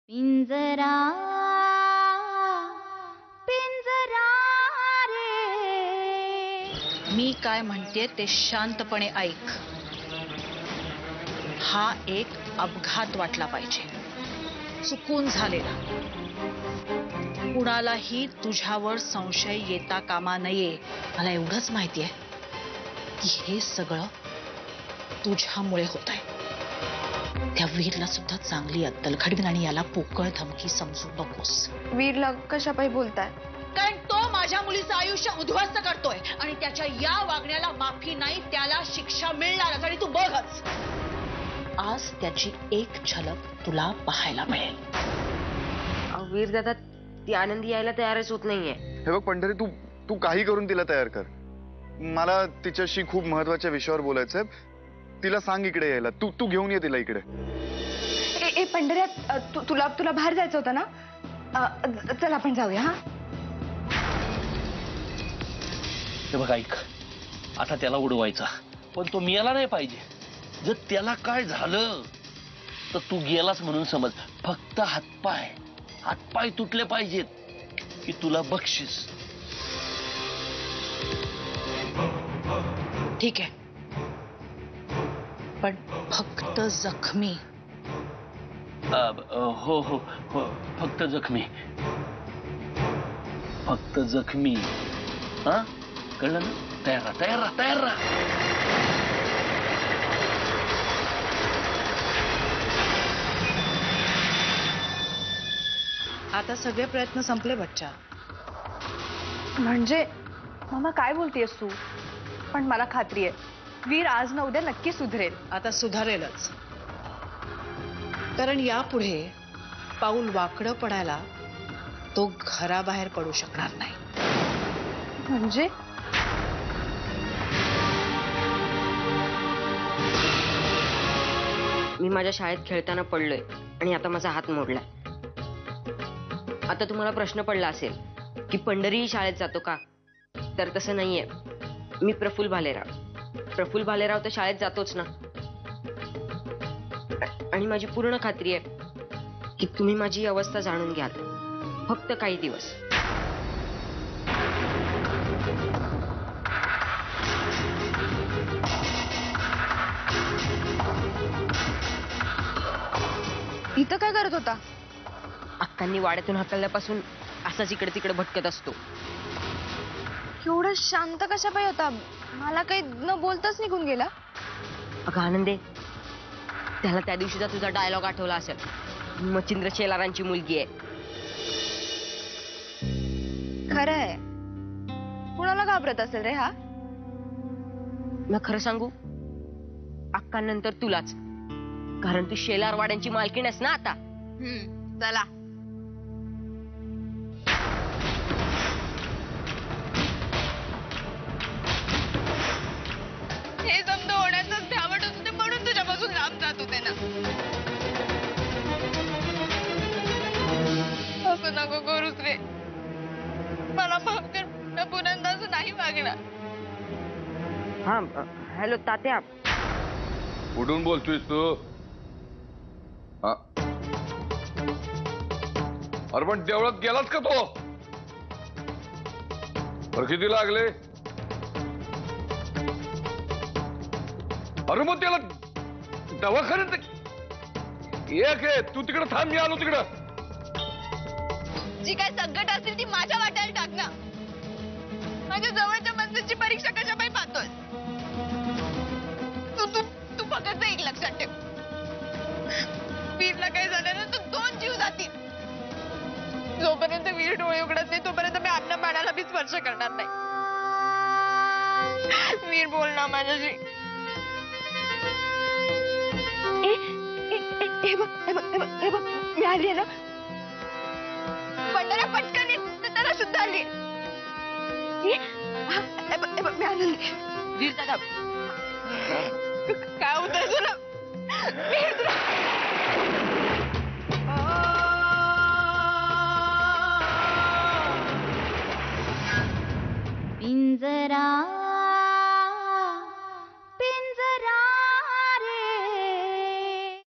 पिंजरा पिंजरा रे. मी काय म्हणते ते शांतपणे ऐक. हा एक अपघात वाटला पाहिजे, चुकून झालेला. कुणालाही तुझ्यावर संशय येता कामा नये. मला एवढंच माहिती आहे की हे सगळं तुझ्यामुळे होत आहे. त्या वीरला सुद्धा चांगली अद्दल घडवीन आणि याला पोकळ धमकी समजू नकोस. वीरला कशापायी बोलताय? कारण तो माझ्या मुलीचं आयुष्य उद्ध्वस्त करतोय आणि त्याच्या या वागण्याला माफी नाही, त्याला शिक्षा मिळणारच. आणि तू बघच, आज त्याची एक झलक तुला पाहायला मिळेल. वीर दादा, ती आनंदी यायला तयारच होत नाहीये. हे बघ पंढरी, तू तू काही करून तिला तयार कर. मला तिच्याशी खूप महत्वाच्या विषयावर बोलायचंय. तिला सांग इकडे यायला. तू तू घेऊन ये तिला इकडे. ए पंढऱ्या, तुला तुला बाहेर जायचं होतं ना? चल आपण जाऊया. हा, हे बघ ऐक, आता त्याला उडवायचा, पण तो मिळाला नाही पाहिजे. जर त्याला काय झालं तर तू गेलास म्हणून समज. फक्त हातपाय तुटले पाहिजेत की तुला बक्षीस. ठीक आहे, पण फक्त जखमी. हो हो हो, फक्त जखमी. हा, कळलं ना? तयार राहा. आता सगळे प्रयत्न संपले बच्चा. म्हणजे मामा काय बोलतेयस तू? पण मला खात्री आहे वीर आज ना उद्या नक्की सुधरेल. आता सुधारेलच, कारण यापुढे पाऊल वाकडं पडायला तो घराबाहेर पडू शकणार नाही. म्हणजे मी माझ्या शाळेत खेळताना पडलोय आणि आता माझा हात मोडलाय. आता तुम्हाला प्रश्न पडला असेल की पंढरी शाळेत जातो का? तर तसं नाहीये. मी प्रफुल्ल भालेराव तर शाळेत जातोच ना. आणि माझी पूर्ण खात्री आहे की तुम्ही माझी अवस्था जाणून घ्याल. फक्त काही दिवस. इथं काय करत होता? अक्कांनी वाड्यातून हाकलल्यापासून असाच इकडे तिकडे भटकत असतो. एवढा शांत कशापायी होता? मला काही न बोलताच निघून गेला. अगं आनंदे, त्याला त्या दिवशीचा तुझा डायलॉग आठवला असेल. मच्छिंद्र शेलारांची मुलगी आहे. खरं आहे. कुणाला घाबरत असेल रे हा? मी खरं सांगू, अक्कांनंतर तुलाच. कारण तू शेलारवाड्यांची मालकीण आहेस ना आता. चला. हे समजा होण्याचंच धावत होते म्हणून तुझ्यापासून लांब जात होते ना. असं नको करूच रे. मला फक्त पुन्हा असं नाही वागणार. हा, हॅलो तात्या. कुठून बोलतोयस तू? हा, अरे पण देवळात गेलास का तो? बरं किती लागले? अरे मग त्याला दवाखान्यात एक आहे. तू तिकडे थांब, मी आलो तिकडं. जी काय संकट असेल ती माझ्या वाट्याला टाक ना. माझ्या जवळच्या माणसाची परीक्षा कशापायी पाहतोय? तू तू तू फक्त एक लक्षात ठेव. वीरला काय झालं ना तर 2 जीव जातील. जोपर्यंत वीर डोळे उघडत नाही तोपर्यंत मी अन्न बाणाला बी स्पर्श करणार नाही. वीर बोल ना माझ्याशी. हे बघ मी आली आहे ना. पंढऱ्या पटकन ये, त्याला सुद्धा आली. मी आनंदी. वीर दादा, काय होतंय तुला? वीर तुला